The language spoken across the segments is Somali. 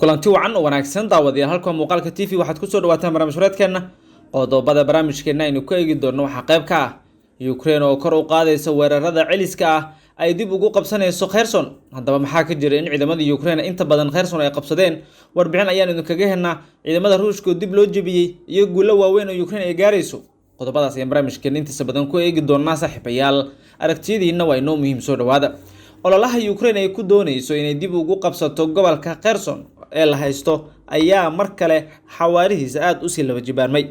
kulanti wacan oo wanaagsan daawadayaal halka muuqaalka TV waxaad ku soo dhawaataan barnaamijkeena qodobada barnaamijkeena aynu ku eegi doono waxa qayb ka ah Ukraine oo kor u qaadaysa weerarada celiska ah ay dib ugu qabsanayso Kherson. Haddaba maxaa ka jira in ciidamada Ukraine inta badan Kherson ay qabsadeen? Warbixin ayaan idin kaga helnaa ciidamada Ruushka dib loo jabiyay iyo guulo waaweyn oo Ukraine ay gaarayso. qodobadaas ayaan barnaamijkeena intiisa badan ku eegi doonaa saaxiibayaal. Aragtiyadiina waa inoo muhiim soo dhawaada. ololaha Ukraine ay ku doonayso inay dib ugu qabsato gobolka Kherson ee la haysto ayaa mar kale xawaarihiisa aad u sii laba jibaarmay.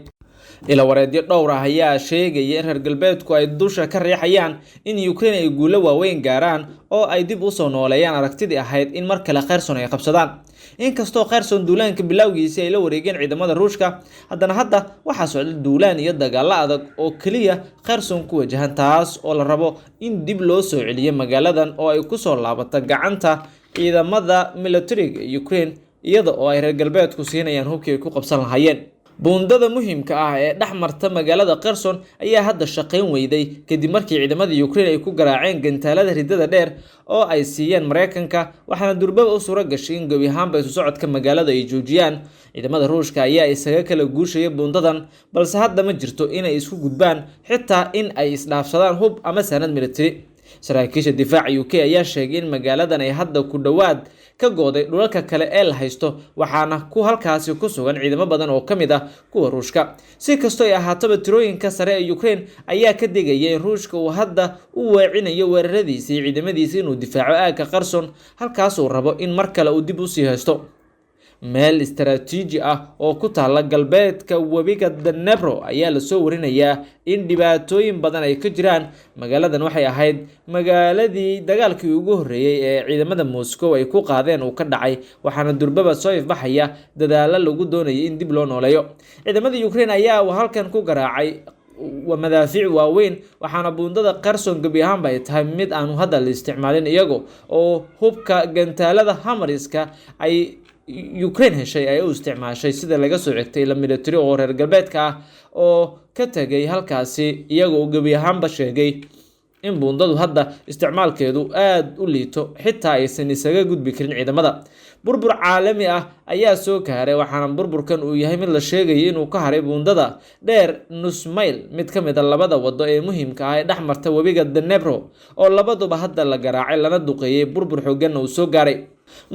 ila wareedyo dhowr ah ayaa sheegaya in reer galbeedku ay dusha ka riixayaan in Ukraine ay guulo waaweyn gaaraan oo ay dib u soo nooleeyaan aragtidii ahayd in mar kale Kherson ay qabsadaan. inkastoo Kherson duulaanka bilowgiisa ay la wareegeen ciidamada Ruushka, haddana hadda waxaa socda duulaan iyo dagaalo adag oo kaliya Kherson ku wajahan, taas oo la rabo in dib loo soo celiyo magaaladan oo ay ku soo laabato gacanta ciidamada militariga Ukraine iyada oo ay reer galbeedku siinayaan hubkii ay ku qabsan lahaayeen. buundada muhiimka ah ee dhaxmarta magaalada Kherson ayaa hadda shaqayn weyday kadib markii ciidamada Ukraine ay ku garaaceen gantaalada ridada dheer oo ay siiyeen Mareykanka, waxaana durbaba u suura gashay in gabi ahaanba isu socodka magaalada ay joojiyaan. ciidamada Ruushka ayaa isaga kala guushaya buundadan, balse hadda ma jirto inay isku gudbaan xitaa in ay isdhaafsadaan hub ama sanad military. saraakiisha difaaca UK ayaa sheegay in magaaladan ay hadda ku dhawaad ka gooday dhulalka kale ee la haysto, waxaana ku halkaasi ku sugan ciidamo badan oo kamid ah kuwa Ruushka. si kastoo ay ahaataba tirooyinka sare ee Ukraine ayaa ka digaya in Ruushka uu hadda u weecinayo weeraradiisa iyo ciidamadiisa inuu difaaco aagga Kherson, halkaas uu rabo in mar kale uu dib u sii haysto. meel istaraatiiji ah oo ku taala galbeedka webiga Dnepro ayaa la soo warinayaa in dhibaatooyin badan ay ka jiraan. magaaladan waxay ahayd magaaladii dagaalkii ugu horeeyay ee ciidamada Moscow ay ku qaadeen uu ka dhacay, waxaana durbaba soo ifbaxaya dadaalo lagu doonayay in dib loo nooleeyo. ciidamada Ukraine ayaa halkan ku garaacay madaafiic waaweyn, waxaana buundada Kherson gabi ahaanba ay tahay mid aan hadda la isticmaalin, iyago oo hubka gantaalada Hammerska ay Ukraine heshay ay u isticmaashay sida laga soo xigtay la military oo reer galbeedka ah oo ka tagay halkaasi, iyagoo gabi ahaanba sheegay in buundadu hadda isticmaalkeedu aad u liito xitaa aysan isaga gudbi karin ciidamada. burbur caalami ah ayaa soo gaaray, waxaana burburkan uu yahay mid la sheegay inuu ka haray buundada dheer nus mayl, mid ka mid ah labada wado ee muhiimka ah ee dhaxmarta webiga Dnepro oo labaduba hadda la garaacay lana duqeeyay. burbur xooggan uu soo gaaray.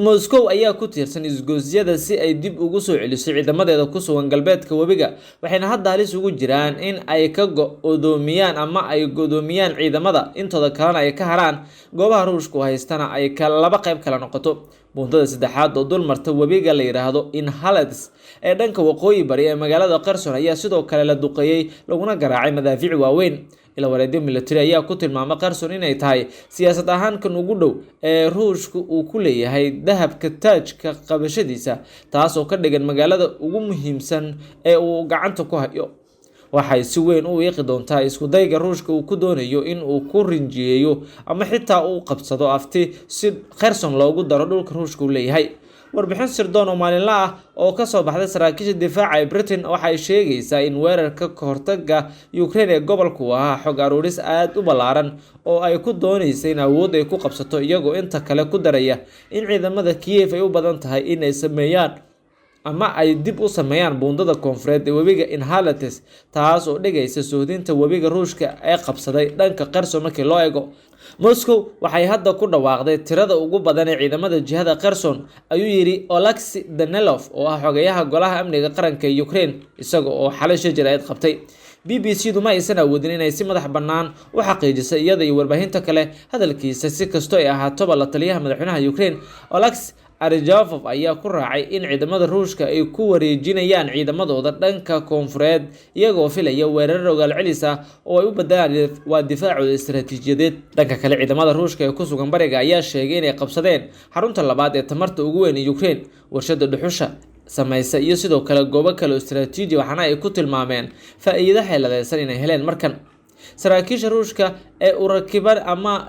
Moscow ayaa ku tiirsan isgoosyada si ay dib ugu soo celiso ciidamadeeda ku sugan galbeedka webiga, waxayna hadda halis ugu jiraan in ay ka go'doomiyaan ama ay go'doomiyaan ciidamada intooda kalena ay ka haraan goobaha Ruushku haystana ay laba qayb kala noqoto. buundada saddexaad oo dulmarta webiga la yiraahdo Inhalets ee dhanka waqooyi bari ee magaalada Kherson ayaa sidoo kale la duqeeyay laguna garaacay madaafiic waaweyn. ila wareedyo military ayaa ku tilmaamay Kherson inay tahay siyaasad ahaan kan ugu dhow ee Ruushku uu ku leeyahay dahabka taajka qabashadiisa, taas oo ka dhigan magaalada ugu muhiimsan ee uu gacanta ku hayo. waxay si weyn u wiiqi doontaa isku dayga Ruushka uu ku doonayo in uu ku rinjiyeeyo ama xitaa uu qabsado afti si Kherson loogu daro dhulka Ruushka uu leeyahay. warbixin sirdoon oo maalinle ah oo ka soo baxday saraakiisha difaaca ee Britain waxay sheegaysaa in weerarka ka hortagga Ukraine ee gobolku ahaa xog aruuris aad u ballaaran oo ay ku doonaysay in awood ay ku qabsato, iyagoo inta kale ku daraya in ciidamada Kiev ay u badan tahay in ay sameeyaan ama ay dib u sameeyaan buundada koonfureed ee webiga Inhalets, taas oo dhigaysa sohdinta webiga Ruushka ee qabsaday dhanka Kherson. markii loo eego Moscow waxay hadda ku dhawaaqday tirada ugu badan ee ciidamada jihada Kherson, ayuu yiri Oleksiy Danilov oo ah xogayaha golaha amniga qaranka ee Ukraine, isaga oo xalay shajaraad qabtay. BBC-du ma aysan awoodin inay si madax bannaan u xaqiijiso iyada iyo warbaahinta kale hadalkiisa. si kastoo ay ahaato la taliyaha madaxweynaha Ukraine Oleksiy Aryzhov ayaa ku raacay in ciidamada Ruushka ay ku wareejinayaan ciidamadooda dhanka koonfureed, iyagoo filaya weerar rogaal celis ah oo ay u bedelaan waa difaacooda istaraatiijiyadeed. dhanka kale ciidamada Ruushka ee ku sugan bariga ayaa sheegay inay qabsadeen xarunta labaad ee tamarta ugu weyn ee Ukraine, warshada dhuxusha samaysa iyo sidoo kale goobo kale oo istaraatiiji, waxaana ay ku tilmaameen faa'iido xeeladeysan inay heleen markan. saraakiisha Ruushka ee u rakiban ama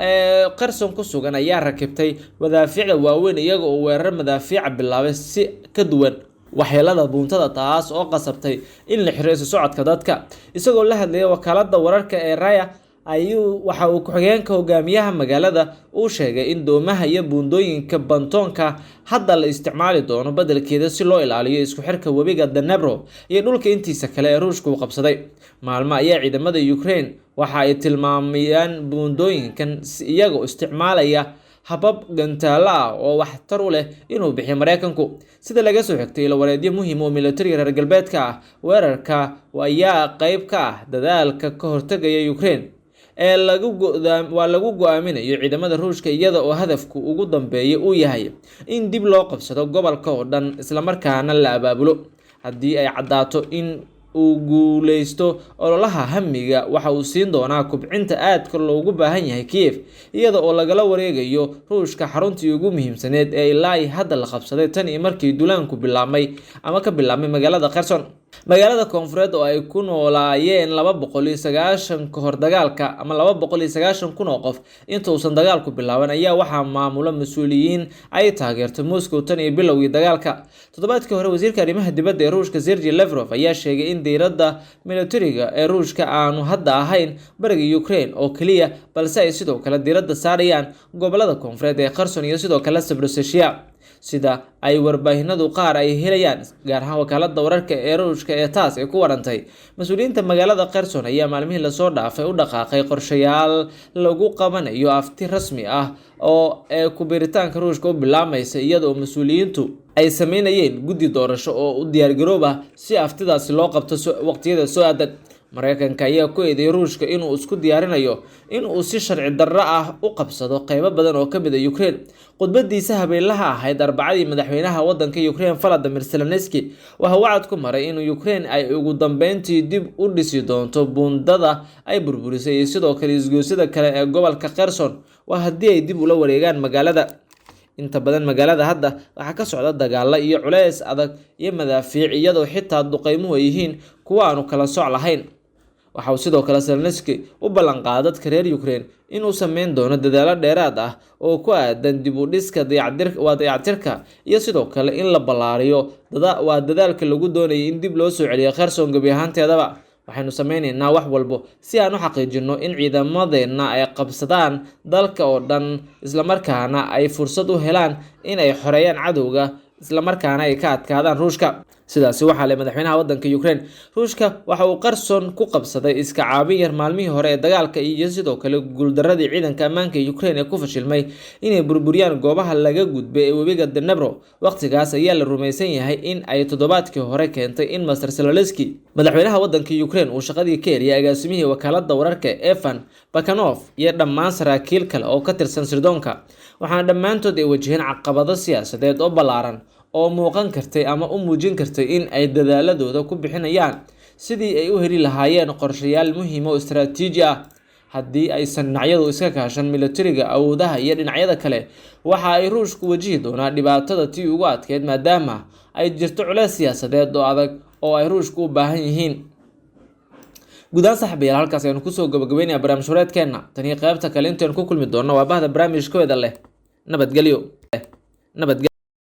Kherson ku sugan ayaa rakibtay madaafiicda waaweyn, iyaga oo weerar madaafiica bilaabay si ka duwan waxyeelada buuntada, taas oo qasabtay in la xiro isu socodka dadka. isagoo la hadlayay wakaalada wararka ee Raya waxa uu ku-xigeenka hogaamiyaha magaalada uu sheegay in doomaha iyo buundooyinka bantoonka hadda la isticmaali doono beddelkeeda si loo ilaaliyo isku xirka webiga Danebro iyo dhulka intiisa kale ee Ruushka uu qabsaday. Maalmo ayaa ciidamada Ukraine waxa ay tilmaamayaan buundooyinkan iyagoo isticmaalaya habab gantaalo ah oo waxtar u leh inuu bixiyo Mareykanku. Sida laga soo xigtay ilo wareedyo muhiim oo militariga reer galbeedka ah, weerarka ayaa qayb ka ah dadaalka ka hortagaya Ukraine ee lagu go'aaminayo ciidamada Ruushka, iyada oo hadafku ugu dambeeya uu yahay in dib loo qabsado gobolka oo dhan isla markaana la abaabulo. Haddii ay caddaato in uu guuleysto ololaha hamiga, waxa uu siin doonaa kubcinta aadka loogu baahan yahay Kiev, iyada oo lagala wareegayo Ruushka xaruntii ugu muhiimsaneed ee ilaa hadda la qabsaday tan iyo markii duulaanku bilaabmay magaalada Kherson. Magaalada koonfureed oo ay ku noolaayeen 290 ka hor dagaalka ama 290 kun oo qof inta uusan dagaalku bilaaban ayaa waxaa maamula mas'uuliyiin ay taageerto Moscow tan iyo bilowgii dagaalka. Toddobaadkii hore wasiirka arrimaha dibadda ee Ruushka Sergey Lavrov ayaa sheegay in diiradda militariga ee Ruushka aanu hadda ahayn bariga Ukraine oo kaliya, balse ay sidoo kale diiradda saarayaan gobolada koonfureed ee Kherson iyo sidoo kale Zaporizhzhia. Sida ay warbaahinadu qaar ay helayaan, gaar ahaan wakaaladda wararka ee Ruushka ee taas ay ku warantay, mas'uuliyiinta magaalada Kherson ayaa maalmihii lasoo dhaafay u dhaqaaqay qorshayaal lagu qabanayo afti rasmi ah oo ku biiritaanka Ruushka u bilaabmaysa, iyada oo mas'uuliyiintu ay sameynayeen guddi doorasho oo u diyaargarooba si aftidaasi loo qabto waqtiyada soo aadan. Mareykanka ayaa ku eedeeyay Ruushka inuu isku diyaarinayo in uu si sharci darro ah u qabsado qaybo badan oo ka mid ah Ukraine. Khudbadiisa habeenlaha ahayd Arbacadii, madaxweynaha waddanka Ukraine Volodymyr Zelensky waxa wacad ku maray in Ukraine ay ugu dambeyntii dib u dhisi doonto buundada ay burburisay iyo sidoo kale isgoysyada kale ee gobolka Kherson waa haddii ay dib ula wareegaan magaalada. Inta badan magaalada hadda waxaa ka socda dagaalo iyo culays adag iyo madaafiic, iyadoo xitaa duqeymuhu ay yihiin kuwo aanu kala soc lahayn. Waxa uu sidoo kale Zelensky u ballan qaaday dadka reer Ukraine inuu sameyn doono dadaalo dheeraad ah oo ku aadan dib u dhiska dayactirka iyo sidoo kale in la ballaariyo dadaalka lagu doonayay in dib loo soo celiyo Kherson gebi ahaanteedaba. Waxaynu sameynaynaa wax walba si aan u xaqiijino in ciidamadeena ay qabsadaan dalka oo dhan, isla markaana ay fursad u helaan in ay xoreeyaan cadowga, isla markaana ay ka adkaadaan Ruushka. Sidaasi waxaa leh madaxweynaha waddanka Ukraine. Ruushka waxa uu Kherson ku qabsaday iska caabin yar maalmihii hore ee dagaalka, iyo sidoo kale guuldaradii ciidanka ammaanka ee Ukraine ee ku fashilmay inay burburiyaan goobaha laga gudbay ee webiga Danebro. Waqtigaas ayaa la rumaysan yahay in ay toddobaadkii hore keentay in Master Zelensky, madaxweynaha waddanka Ukraine, uu shaqadii ka eriyay agaasimihii wakaaladda wararka Evan Bakanov iyo dhammaan saraakiil kale oo ka tirsan sirdoonka, waxaana dhammaantood ay wajaheen caqabado siyaasadeed oo ballaaran oo muuqan kartay ama u muujin kartay in ay dadaaladooda ku bixinayaan sidii ay u heli lahaayeen qorshayaal muhiim oo istiraatiiji ah. Haddii aysan dhinacyadu iska kaashan militariga, awoodaha iyo dhinacyada kale, waxa ay Ruushku wajihi doonaa dhibaatada tii ugu adkeyd, maadaama ay jirto culays siyaasadeed oo adag oo ay Ruushku u baahan yihiin. Gudahaan saxabiyaal, halkaas aynu kusoo gabagabeynaya barnaamij wareedkeena. Tani qaybta kale intaan ku kulmi doonno waa bahda barnaamijkooda leh nabadgelyo.